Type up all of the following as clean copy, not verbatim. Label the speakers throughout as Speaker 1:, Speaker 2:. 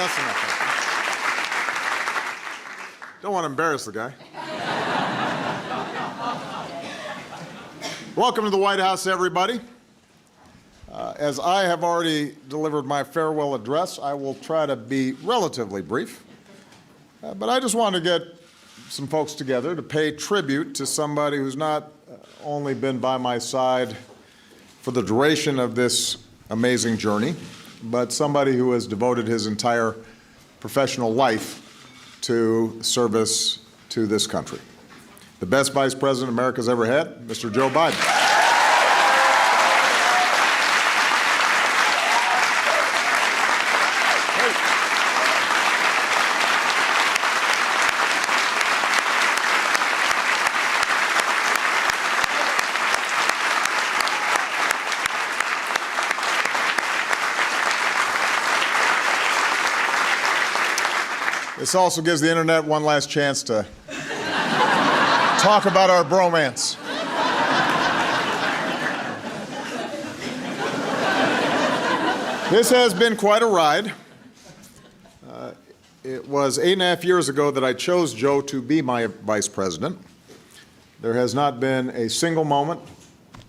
Speaker 1: That's enough. Don't want to embarrass the guy. Welcome to the White House, everybody. As I have already delivered my farewell address, I will try to be relatively brief. But I just want to get some folks together to pay tribute to somebody who's not only been by my side for the duration of this amazing journey, but somebody who has devoted his entire professional life to service to this country. The best Vice President America's ever had, Mr. Joe Biden. This also gives the internet one last chance to talk about our bromance. This has been quite a ride. It was 8.5 years ago that I chose Joe to be my vice president. There has not been a single moment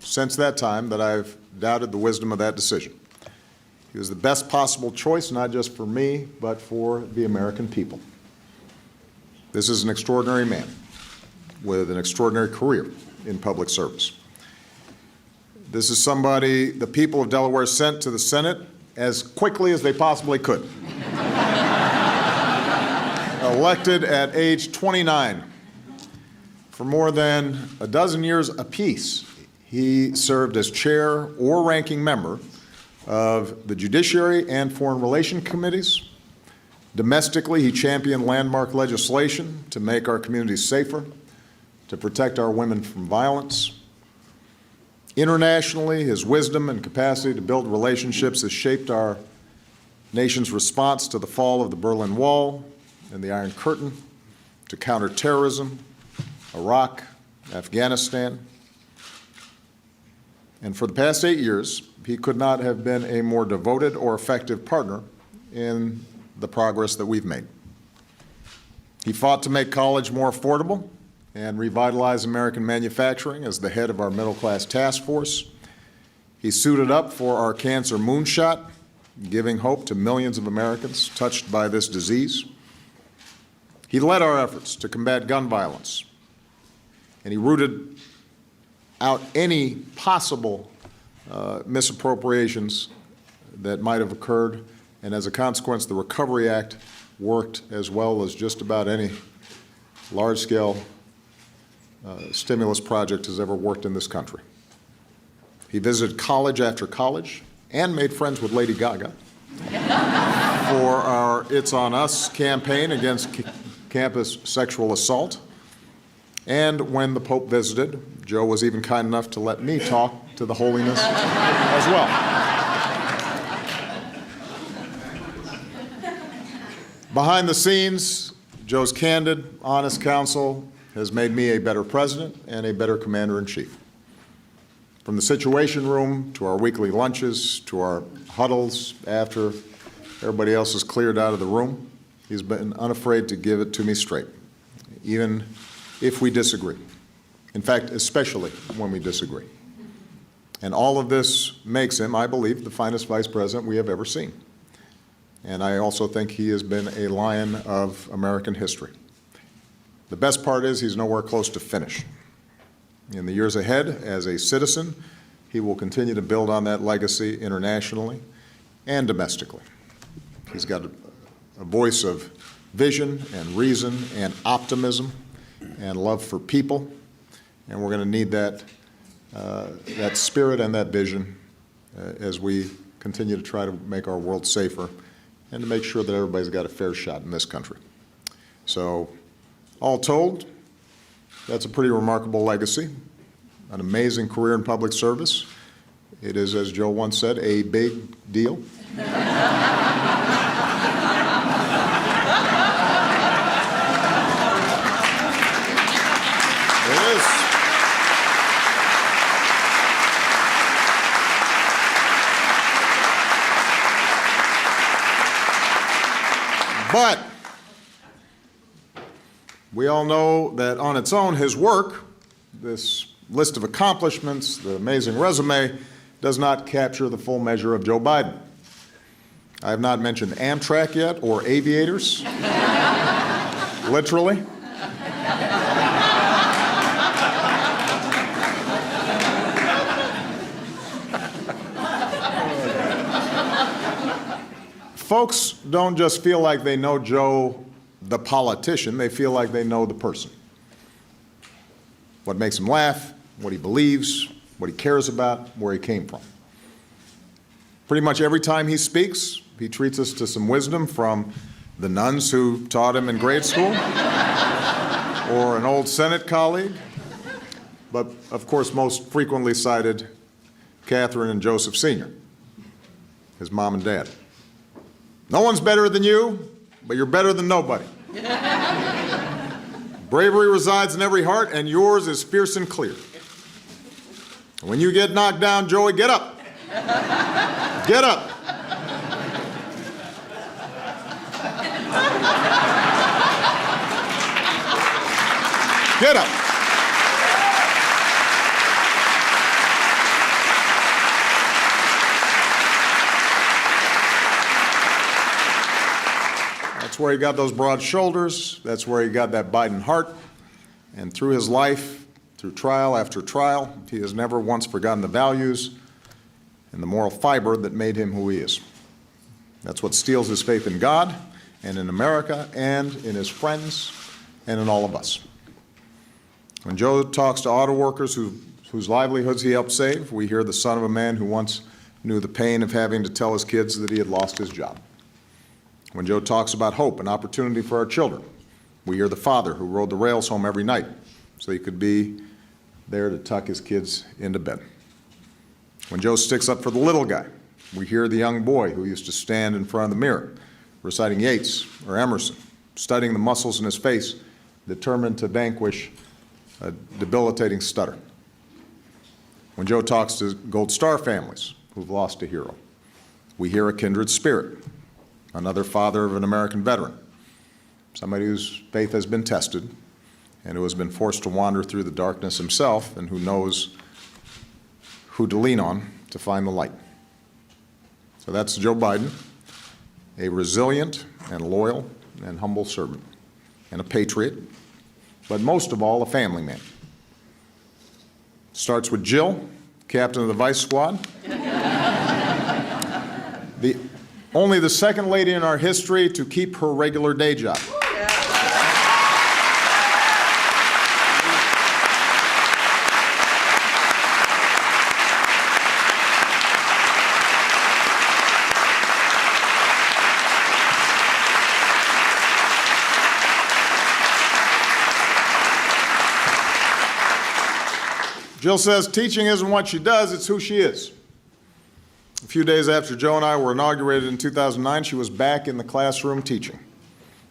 Speaker 1: since that time that I've doubted the wisdom of that decision. He was the best possible choice, not just for me, but for the American people. This is an extraordinary man with an extraordinary career in public service. This is somebody the people of Delaware sent to the Senate as quickly as they possibly could. Elected at age 29. For more than a dozen years apiece, he served as chair or ranking member of the Judiciary and Foreign Relations Committees. Domestically, he championed landmark legislation to make our communities safer, to protect our women from violence. Internationally, his wisdom and capacity to build relationships has shaped our nation's response to the fall of the Berlin Wall and the Iron Curtain, to counter terrorism, Iraq, Afghanistan. And for the past 8 years, he could not have been a more devoted or effective partner in the progress that we've made. He fought to make college more affordable and revitalize American manufacturing as the head of our middle-class task force. He suited up for our cancer moonshot, giving hope to millions of Americans touched by this disease. He led our efforts to combat gun violence, and he rooted out any possible misappropriations that might have occurred, and as a consequence, the Recovery Act worked as well as just about any large-scale stimulus project has ever worked in this country. He visited college after college and made friends with Lady Gaga for our It's On Us campaign against campus sexual assault. And when the Pope visited, Joe was even kind enough to let me talk to the holiness as well. Behind the scenes, Joe's candid, honest counsel has made me a better president and a better commander-in-chief. From the Situation Room to our weekly lunches to our huddles after everybody else is cleared out of the room, he's been unafraid to give it to me straight, even if we disagree. In fact, especially when we disagree. And all of this makes him, I believe, the finest vice president we have ever seen. And I also think he has been a lion of American history. The best part is he's nowhere close to finish. In the years ahead, as a citizen, he will continue to build on that legacy internationally and domestically. He's got a voice of vision and reason and optimism and love for people, and we're going to need that spirit and that vision as we continue to try to make our world safer and to make sure that everybody's got a fair shot in this country. So, all told, that's a pretty remarkable legacy, an amazing career in public service. It is, as Joe once said, a big deal. It is. But we all know that on its own, his work, this list of accomplishments, the amazing resume, does not capture the full measure of Joe Biden. I have not mentioned Amtrak yet, or aviators, literally. Folks don't just feel like they know Joe, the politician, they feel like they know the person. What makes him laugh, what he believes, what he cares about, where he came from. Pretty much every time he speaks, he treats us to some wisdom from the nuns who taught him in grade school, or an old Senate colleague, but of course most frequently cited Catherine and Joseph Sr., his mom and dad. No one's better than you, but you're better than nobody. Bravery resides in every heart, and yours is fierce and clear. When you get knocked down, Joey, get up. Get up. Get up. That's where he got those broad shoulders. That's where he got that Biden heart. And through his life, through trial after trial, he has never once forgotten the values and the moral fiber that made him who he is. That's what steels his faith in God and in America and in his friends and in all of us. When Joe talks to auto workers whose livelihoods he helped save, we hear the son of a man who once knew the pain of having to tell his kids that he had lost his job. When Joe talks about hope and opportunity for our children, we hear the father who rode the rails home every night so he could be there to tuck his kids into bed. When Joe sticks up for the little guy, we hear the young boy who used to stand in front of the mirror, reciting Yeats or Emerson, studying the muscles in his face, determined to vanquish a debilitating stutter. When Joe talks to Gold Star families who've lost a hero, we hear a kindred spirit, another father of an American veteran, somebody whose faith has been tested and who has been forced to wander through the darkness himself and who knows who to lean on to find the light. So that's Joe Biden, a resilient and loyal and humble servant, and a patriot, but most of all, a family man. Starts with Jill, captain of the Vice Squad. Only the second lady in our history to keep her regular day job. Jill says teaching isn't what she does, it's who she is. A few days after Joe and I were inaugurated in 2009, she was back in the classroom teaching.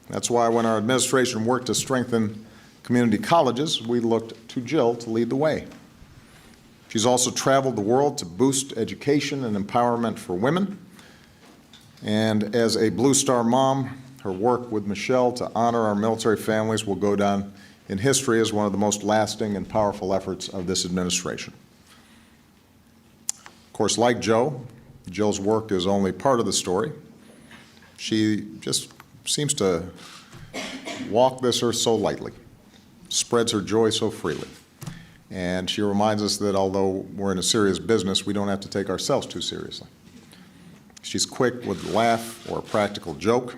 Speaker 1: That's why when our administration worked to strengthen community colleges, we looked to Jill to lead the way. She's also traveled the world to boost education and empowerment for women. And as a Blue Star mom, her work with Michelle to honor our military families will go down in history as one of the most lasting and powerful efforts of this administration. Of course, like Joe, Jill's work is only part of the story. She just seems to walk this earth so lightly, spreads her joy so freely. And she reminds us that although we're in a serious business, we don't have to take ourselves too seriously. She's quick with a laugh or a practical joke,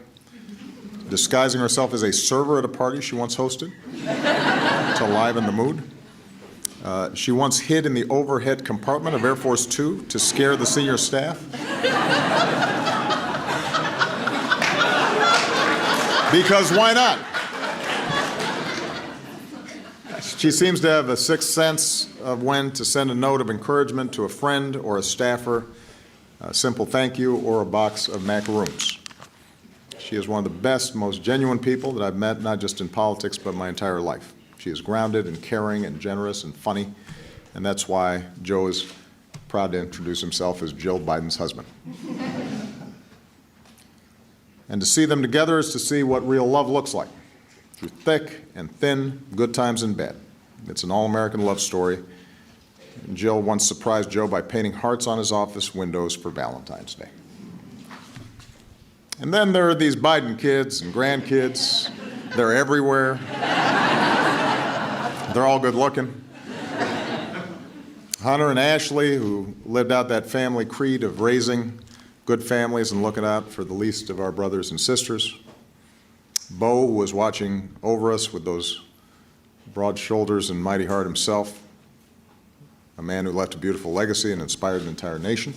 Speaker 1: disguising herself as a server at a party she once hosted to liven the mood. She once hid in the overhead compartment of Air Force Two to scare the senior staff. Because why not? She seems to have a sixth sense of when to send a note of encouragement to a friend or a staffer, a simple thank you, or a box of macaroons. She is one of the best, most genuine people that I've met, not just in politics, but my entire life. She is grounded and caring and generous and funny, and that's why Joe is proud to introduce himself as Jill Biden's husband. And to see them together is to see what real love looks like, through thick and thin, good times and bad. It's an all-American love story. And Jill once surprised Joe by painting hearts on his office windows for Valentine's Day. And then there are these Biden kids and grandkids. They're everywhere. They're all good looking. Hunter and Ashley, who lived out that family creed of raising good families and looking out for the least of our brothers and sisters. Bo was watching over us with those broad shoulders and mighty heart himself, a man who left a beautiful legacy and inspired an entire nation.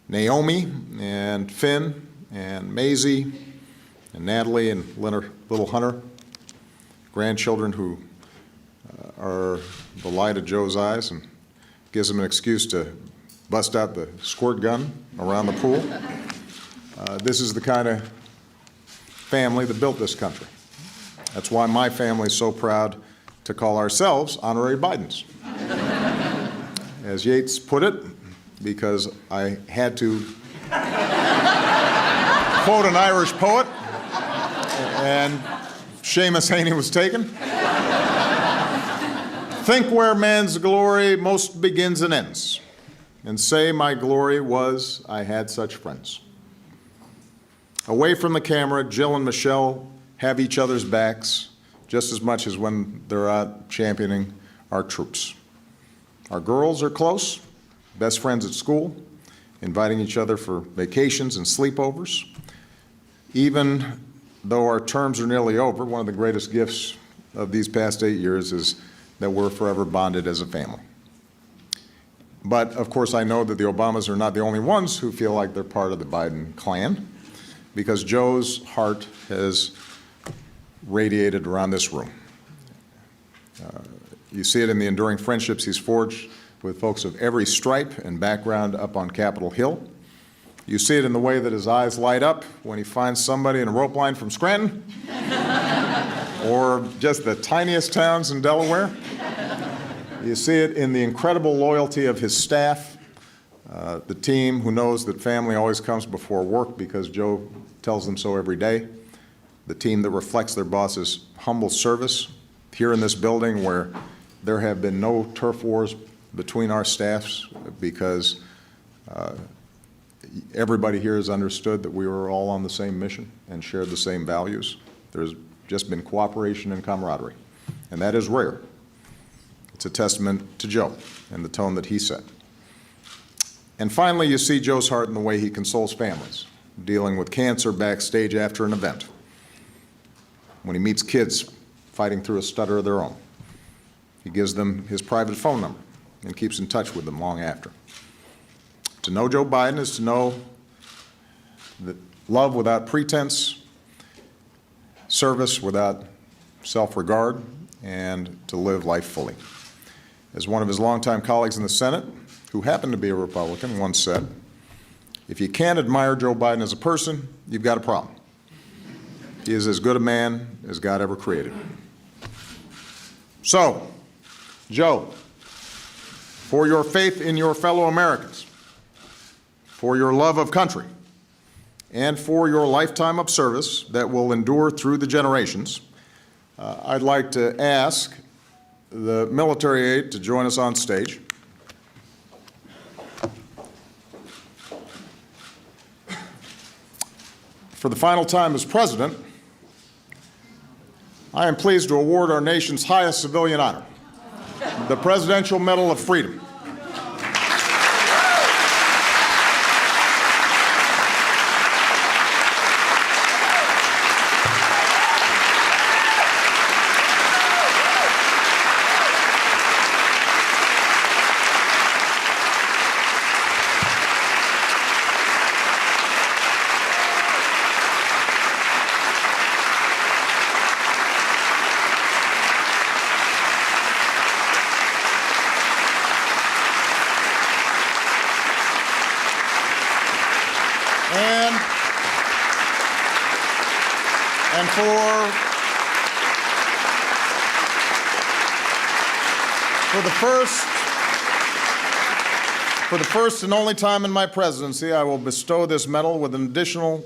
Speaker 1: Naomi and Finn and Maisie and Natalie and little Hunter, grandchildren who are the light of Joe's eyes and gives him an excuse to bust out the squirt gun around the pool. This is the kind of family that built this country. That's why my family is so proud to call ourselves honorary Bidens. As Yeats put it, because I had to quote an Irish poet, and Seamus Heaney was taken. Think where man's glory most begins and ends, and say my glory was I had such friends. Away from the camera, Jill and Michelle have each other's backs just as much as when they're out championing our troops. Our girls are close, best friends at school, inviting each other for vacations and sleepovers. Even though our terms are nearly over, one of the greatest gifts of these past 8 years is that we're forever bonded as a family. But of course I know that the Obamas are not the only ones who feel like they're part of the Biden clan, because Joe's heart has radiated around this room. You see it in the enduring friendships he's forged with folks of every stripe and background up on Capitol Hill. You see it in the way that his eyes light up when he finds somebody in a rope line from Scranton or just the tiniest towns in Delaware. You see it in the incredible loyalty of his staff, the team who knows that family always comes before work because Joe tells them so every day, the team that reflects their boss's humble service here in this building where there have been no turf wars between our staffs because everybody here has understood that we were all on the same mission and shared the same values. There's just been cooperation and camaraderie, and that is rare. It's a testament to Joe and the tone that he set. And finally, you see Joe's heart in the way he consoles families, dealing with cancer backstage after an event, when he meets kids fighting through a stutter of their own. He gives them his private phone number and keeps in touch with them long after. To know Joe Biden is to know that love without pretense, service without self-regard, and to live life fully. As one of his longtime colleagues in the Senate, who happened to be a Republican, once said, if you can't admire Joe Biden as a person, you've got a problem. He is as good a man as God ever created. So, Joe, for your faith in your fellow Americans, for your love of country, and for your lifetime of service that will endure through the generations, I'd like to ask the military aide to join us on stage. For the final time as president, I am pleased to award our nation's highest civilian honor, the Presidential Medal of Freedom. And for the first and only time in my presidency, I will bestow this medal with an additional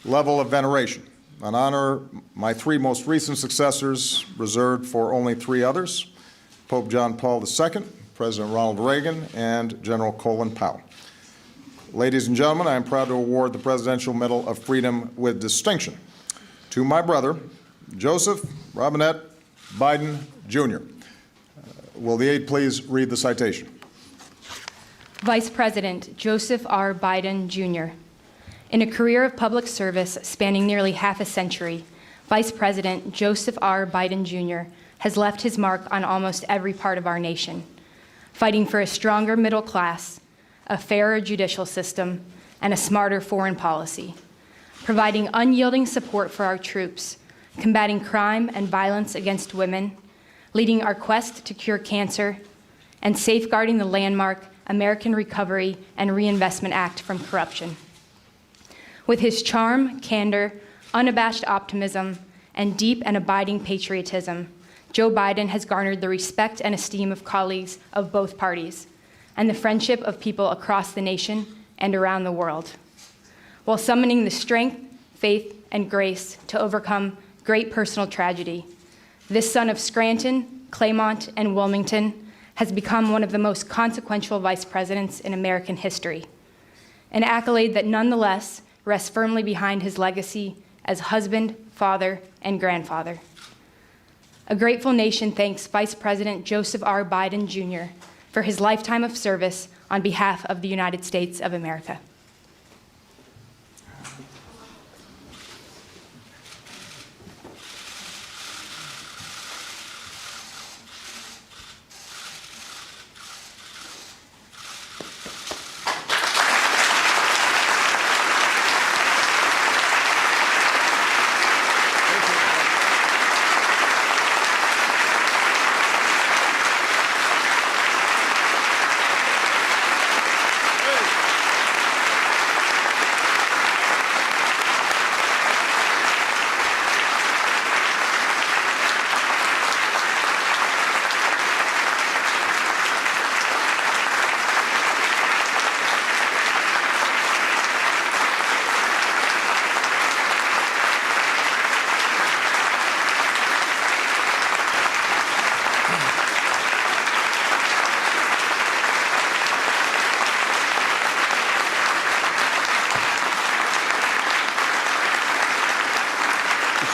Speaker 1: level of veneration, an honor my three most recent successors reserved for only three others: Pope John Paul II, President Ronald Reagan, and General Colin Powell. Ladies and gentlemen, I am proud to award the Presidential Medal of Freedom with distinction to my brother, Joseph Robinette Biden, Jr. Will the aide please read the citation?
Speaker 2: Vice President Joseph R. Biden, Jr. In a career of public service spanning nearly half a century, Vice President Joseph R. Biden, Jr. has left his mark on almost every part of our nation, fighting for a stronger middle class, a fairer judicial system, and a smarter foreign policy, providing unyielding support for our troops, combating crime and violence against women, leading our quest to cure cancer, and safeguarding the landmark American Recovery and Reinvestment Act from corruption. With his charm, candor, unabashed optimism, and deep and abiding patriotism, Joe Biden has garnered the respect and esteem of colleagues of both parties, and the friendship of people across the nation and around the world, while summoning the strength, faith, and grace to overcome great personal tragedy. This son of Scranton, Claymont, and Wilmington has become one of the most consequential vice presidents in American history, an accolade that nonetheless rests firmly behind his legacy as husband, father, and grandfather. A grateful nation thanks Vice President Joseph R. Biden, Jr. for his lifetime of service on behalf of the United States of America.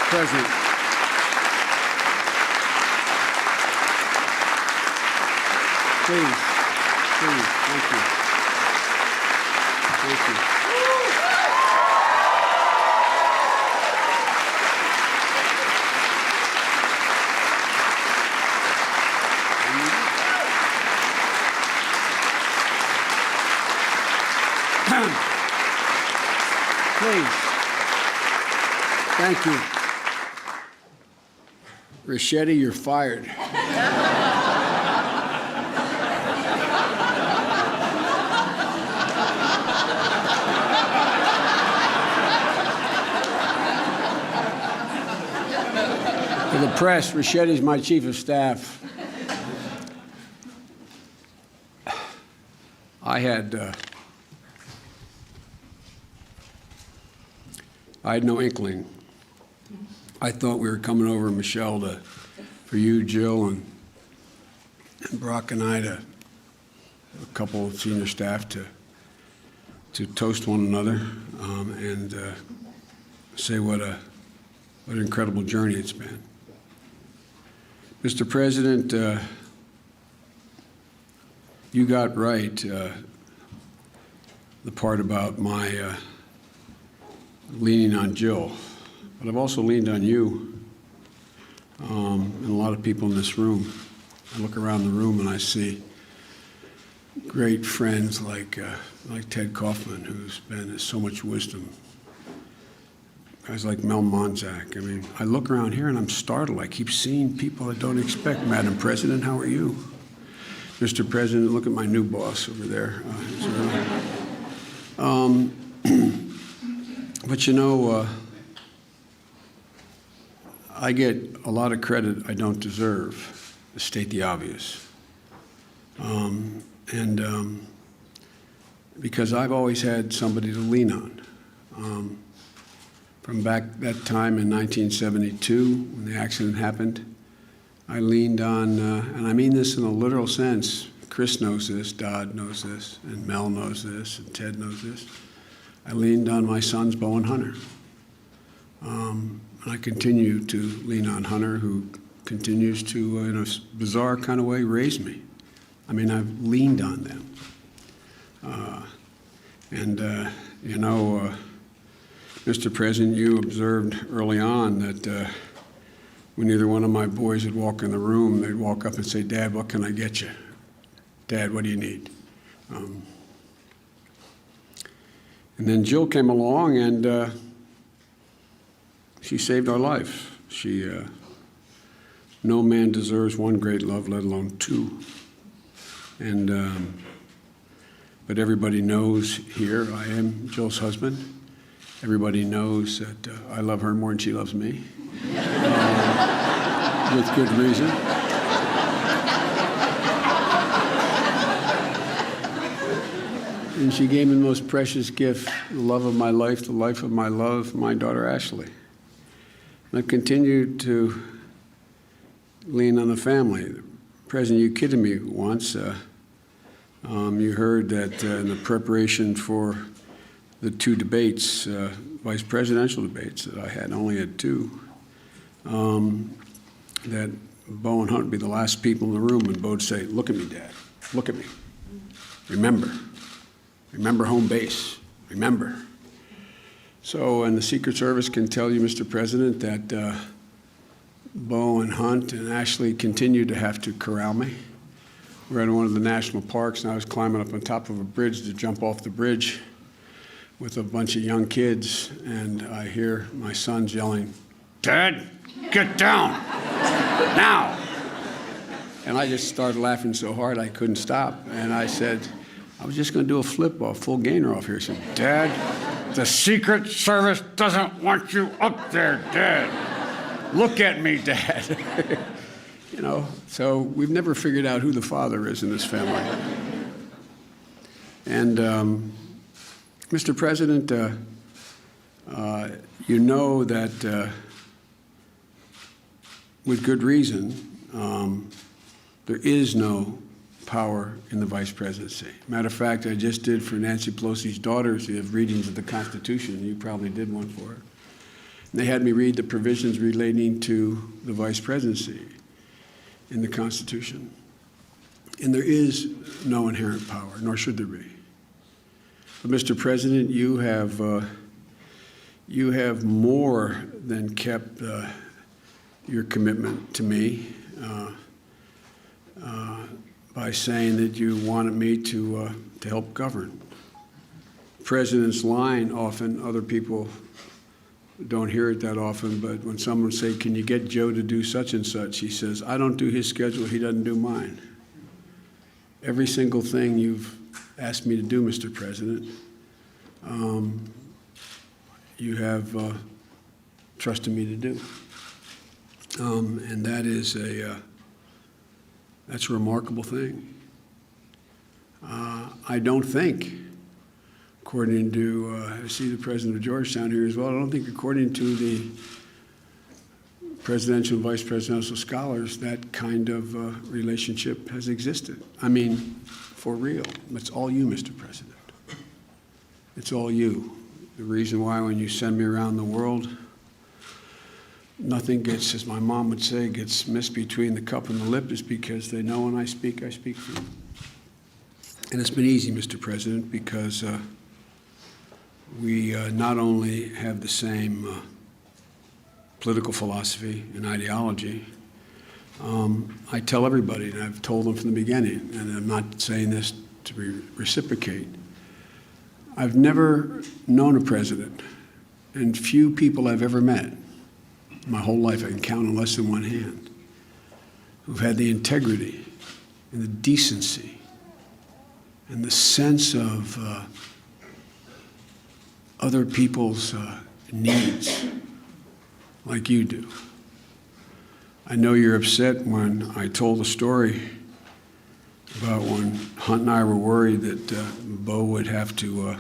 Speaker 3: President. Please, thank you. Thank you. Please. Thank you. Ricchetti, you're fired. For the press, Ricchetti's my chief of staff. I had no inkling. I thought we were coming over, Michelle, for you, Jill, and Brock and I, a couple of senior staff, to toast one another and say what an incredible journey it's been. Mr. President, you got right the part about my leaning on Jill. But I've also leaned on you and a lot of people in this room. I look around the room and I see great friends like Ted Kaufman, who's been so much wisdom. Guys like Mel Monzak. I mean, I look around here and I'm startled. I keep seeing people I don't expect. Madam President, how are you? Mr. President, look at my new boss over there. But you know, I get a lot of credit I don't deserve, to state the obvious. Because I've always had somebody to lean on. From back that time in 1972, when the accident happened, I leaned on, and I mean this in a literal sense, Chris knows this, Dodd knows this, and Mel knows this, and Ted knows this. I leaned on my sons, Bo and Hunter. And I continue to lean on Hunter, who continues to, in a bizarre kind of way, raise me. I mean, I've leaned on them. You know, Mr. President, you observed early on that when either one of my boys would walk in the room, they'd walk up and say, "Dad, what can I get you? Dad, what do you need?" And then Jill came along, and she saved our life. No man deserves one great love, let alone two. But everybody knows here I am Jill's husband. Everybody knows that I love her more than she loves me, with good reason. And she gave me the most precious gift, the love of my life, the life of my love, my daughter Ashley. And I've continued to lean on the family. President, you kidded me once. You heard that in the preparation for the two debates, vice presidential debates that I had, only had two, that Bo and Hunt would be the last people in the room, and Bo would say, "Look at me, Dad, look at me. Remember home base, remember." So, and the Secret Service can tell you, Mr. President, that Bo and Hunt and Ashley continue to have to corral me. We're at one of the national parks, and I was climbing up on top of a bridge to jump off the bridge with a bunch of young kids, and I hear my sons yelling, "Dad, get down, now!" And I just started laughing so hard I couldn't stop. And I said, "I was just going to do a flip off, full gainer off here." He said, "Dad, the Secret Service doesn't want you up there, Dad. Look at me, Dad." You know, so we've never figured out who the father is in this family. And Mr. President, you know that with good reason, there is no power in the vice presidency. Matter of fact, I just did for Nancy Pelosi's daughters, you have readings of the Constitution. You probably did one for her. And they had me read the provisions relating to the vice presidency in the Constitution. And there is no inherent power, nor should there be. But Mr. President, you have more than kept your commitment to me by saying that you wanted me to help govern. The President's line often, other people don't hear it that often, but when someone say, "Can you get Joe to do such and such?" he says, "I don't do his schedule, he doesn't do mine." Every single thing you've asked me to do, Mr. President, you have trusted me to do. And that is that's a remarkable thing. I don't think, according to, I see the president of Georgetown here as well, I don't think according to the presidential and vice presidential scholars, that kind of relationship has existed. I mean, for real. It's all you, Mr. President. It's all you. The reason why when you send me around the world, nothing gets, as my mom would say, gets missed between the cup and the lip is because they know when I speak for you. And it's been easy, Mr. President, because we not only have the same political philosophy and ideology, I tell everybody, and I've told them from the beginning, and I'm not saying this to reciprocate, I've never known a president, and few people I've ever met, my whole life I can count on less than one hand, who've had the integrity and the decency and the sense of other people's needs like you do. I know you're upset when I told the story about when Hunt and I were worried that Bo would have to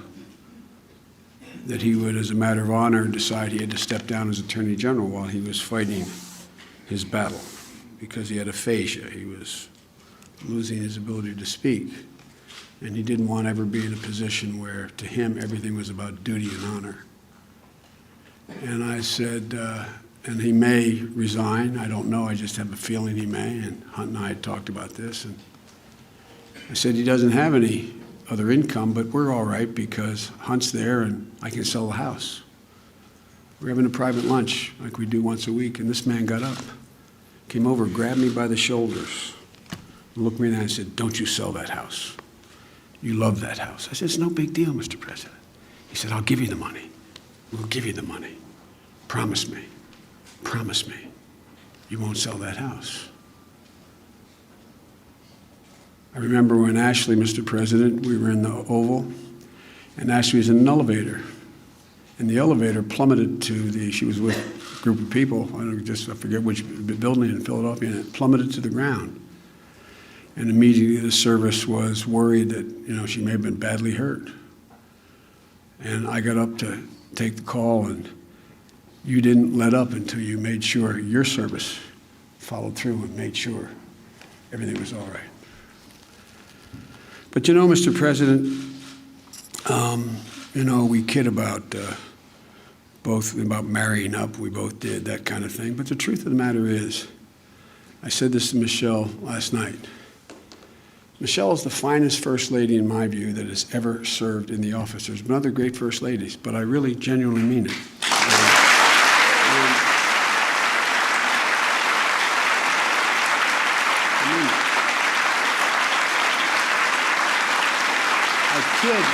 Speaker 3: that he would, as a matter of honor, decide he had to step down as Attorney General while he was fighting his battle because he had aphasia. He was losing his ability to speak. And he didn't want to ever be in a position where, to him, everything was about duty and honor. And I said, and he may resign. I don't know. I just have a feeling he may. And Hunt and I had talked about this. And I said, he doesn't have any other income, but we're all right because Hunt's there and I can sell the house. We're having a private lunch like we do once a week. And this man got up, came over, grabbed me by the shoulders, and looked me in the eye and said, don't you sell that house. You love that house. I said, it's no big deal, Mr. President. He said, I'll give you the money. We'll give you the money. Promise me. Promise me. You won't sell that house. I remember when Ashley, Mr. President, we were in the Oval, and Ashley was in an elevator. And the elevator plummeted to she was with a group of people, I forget which building in Philadelphia, and it plummeted to the ground. And immediately the service was worried that, she may have been badly hurt. And I got up to take the call, and you didn't let up until you made sure your service followed through and made sure everything was all right. But Mr. President, we kid about both about marrying up. We both did that kind of thing. But the truth of the matter is, I said this to Michelle last night. Michelle is the finest first lady, in my view, that has ever served in the office. There's been other great first ladies, but I really genuinely mean it. I kid.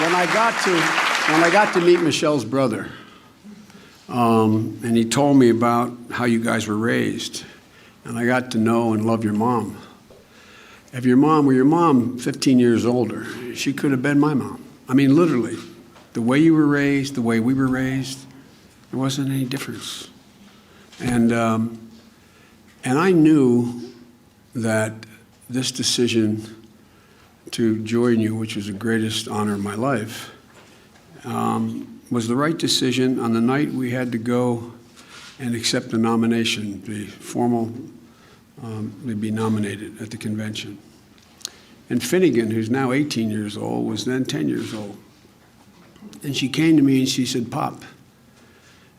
Speaker 3: When I got to meet Michelle's brother, and he told me about how you guys were raised, and I got to know and love your mom. Your mom 15 years older, she could have been my mom. I mean, literally, the way you were raised, the way we were raised, there wasn't any difference. And I knew that this decision to join you, which was the greatest honor of my life, was the right decision on the night we had to go and accept the nomination, be be nominated at the convention. And Finnegan, who's now 18 years old, was then 10 years old. And she came to me and she said, Pop,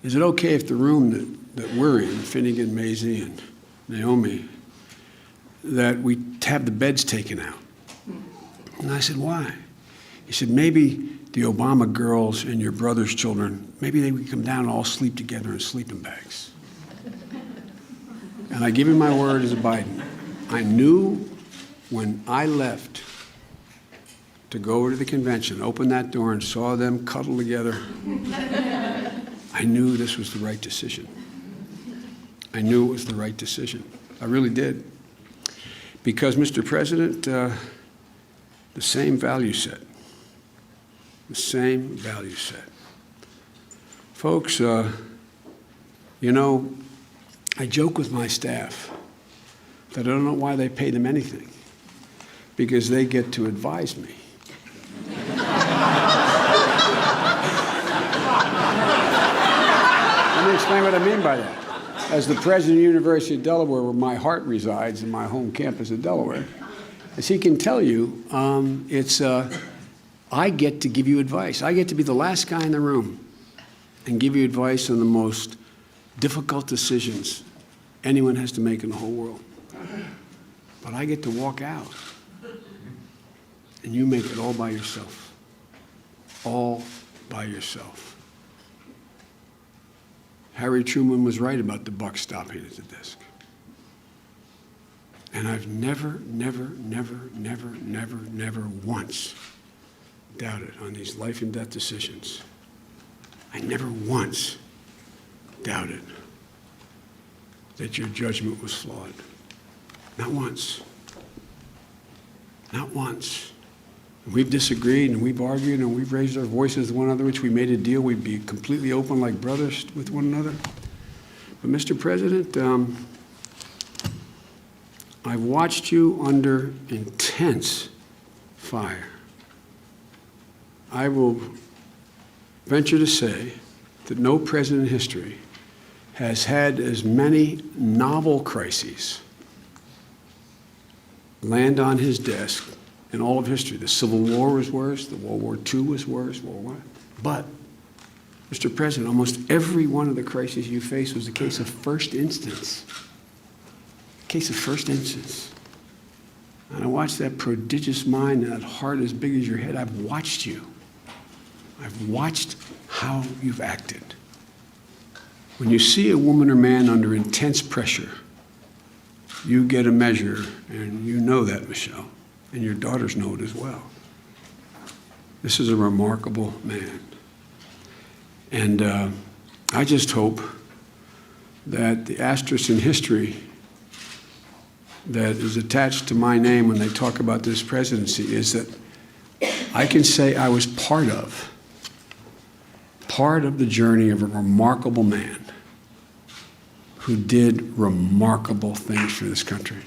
Speaker 3: is it okay if the room that we're in, Finnegan, Maisie, and Naomi, that we have the beds taken out? And I said, why? He said, maybe the Obama girls and your brother's children, maybe they would come down and all sleep together in sleeping bags. And I give him my word as a Biden. I knew when I left to go over to the convention, opened that door and saw them cuddle together, I knew this was the right decision. I knew it was the right decision. I really did. Because, Mr. President, the same value set. The same value set. Folks, I joke with my staff that I don't know why they pay them anything, because they get to advise me. Let me explain what I mean by that. As the president of the University of Delaware, where my heart resides in my home campus of Delaware, as he can tell you, I get to give you advice. I get to be the last guy in the room and give you advice on the most difficult decisions anyone has to make in the whole world. But I get to walk out, and you make it all by yourself. All by yourself. Harry Truman was right about the buck stopping at the desk. And I've never once doubted on these life and death decisions. I never once doubted that your judgment was flawed. Not once. Not once. We've disagreed and we've argued and we've raised our voices to one another, which we made a deal we'd be completely open like brothers with one another. But, Mr. President, I've watched you under intense fire. I will venture to say that no president in history has had as many novel crises land on his desk in all of history. The Civil War was worse, the World War II was worse, World War I. But, Mr. President, almost every one of the crises you faced was a case of first instance. Case of first instance. And I watched that prodigious mind and that heart as big as your head. I've watched you. I've watched how you've acted. When you see a woman or man under intense pressure, you get a measure, and you know that, Michelle, and your daughters know it as well. This is a remarkable man. And I just hope that the asterisk in history that is attached to my name when they talk about this presidency is that I can say I was part of the journey of a remarkable man who did remarkable things for this country.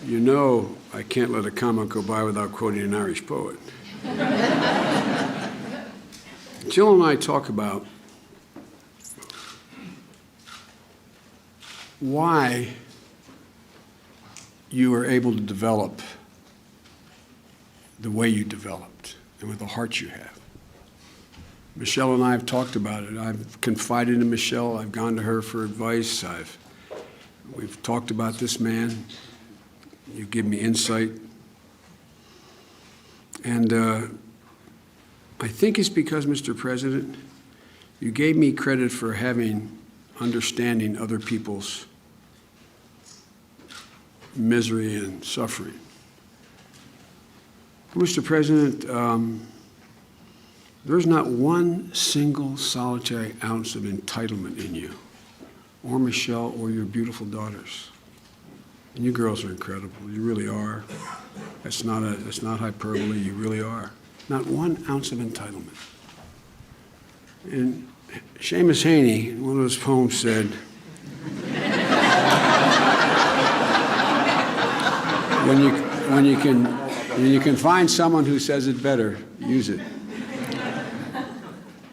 Speaker 3: You know, I can't let a comment go by without quoting an Irish poet. Jill and I talk about why you were able to develop the way you developed and with the heart you have. Michelle and I have talked about it. I've confided in Michelle. I've gone to her for advice. We've talked about this man. You give me insight. And I think it's because, Mr. President, you gave me credit for understanding other people's misery and suffering. Mr. President, there's not one single solitary ounce of entitlement in you, or Michelle, or your beautiful daughters. And you girls are incredible. You really are. That's not hyperbole. You really are. Not 1 ounce of entitlement. And Seamus Heaney, in one of his poems, said, when you can find someone who says it better, use it.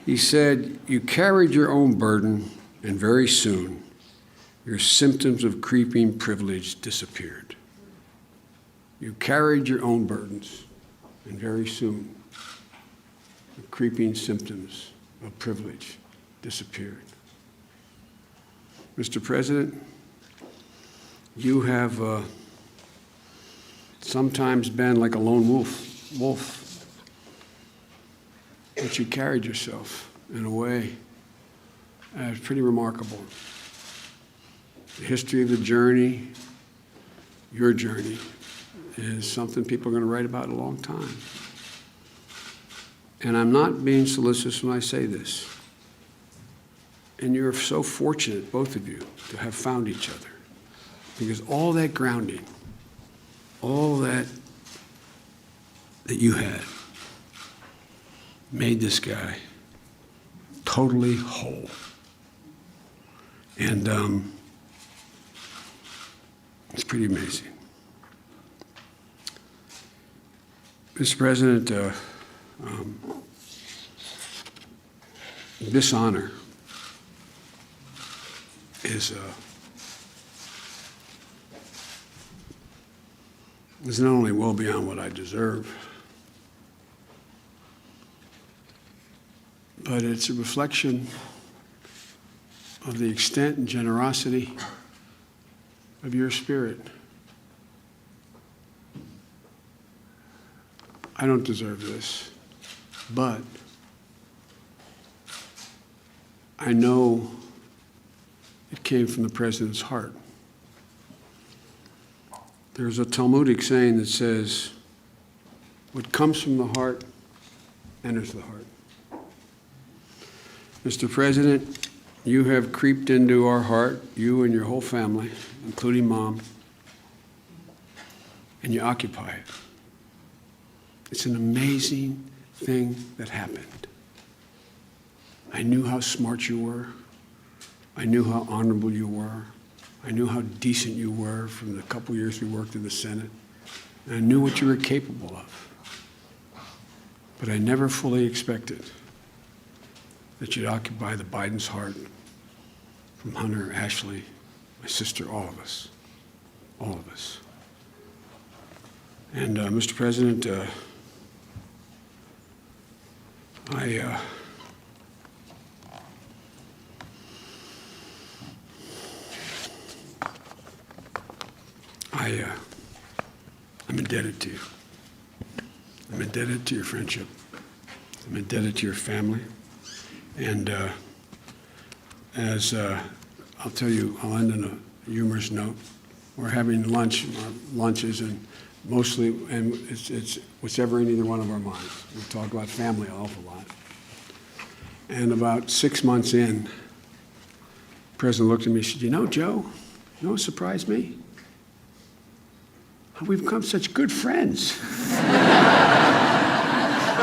Speaker 3: He said, "You carried your own burden, and very soon, your symptoms of creeping privilege disappeared." You carried your own burdens, and very soon, the creeping symptoms of privilege disappeared. Mr. President, you have sometimes been like a lone wolf, but you carried yourself in a way that's pretty remarkable. The history of the journey, your journey, is something people are going to write about in a long time. And I'm not being solicitous when I say this. And you're so fortunate, both of you, to have found each other. Because all that grounding, all that you had, made this guy totally whole. And it's pretty amazing. Mr. President, this honor is not only well beyond what I deserve, but it's a reflection of the extent and generosity of your spirit I don't deserve this, but I know it came from the president's heart. There's a Talmudic saying that says, what comes from the heart enters the heart. Mr. President, you have creeped into our heart, you and your whole family, including Mom, and you occupy it. It's an amazing thing that happened. I knew how smart you were. I knew how honorable you were. I knew how decent you were from the couple years we worked in the Senate. And I knew what you were capable of. But I never fully expected that you'd occupy the Biden's heart, from Hunter, Ashley, my sister, all of us. All of us. And, Mr. President, I'm indebted to you. I'm indebted to your friendship. I'm indebted to your family. And I'll tell you, I'll end on a humorous note. We're having lunches, and mostly, and it's whatever in either one of our minds. We talk about family an awful lot. And about 6 months in, the president looked at me and said, you know, Joe, you know what surprised me? How we've become such good friends.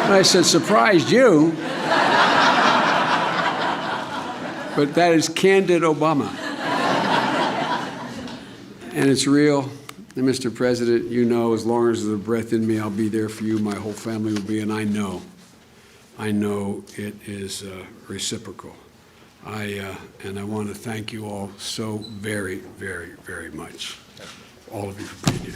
Speaker 3: And I said, surprised you? But that is candid Obama. And it's real. And Mr. President, you know, as long as there's a breath in me, I'll be there for you. My whole family will be, and I know it is reciprocal. And I want to thank you all so very, very, very much. All of you for being here.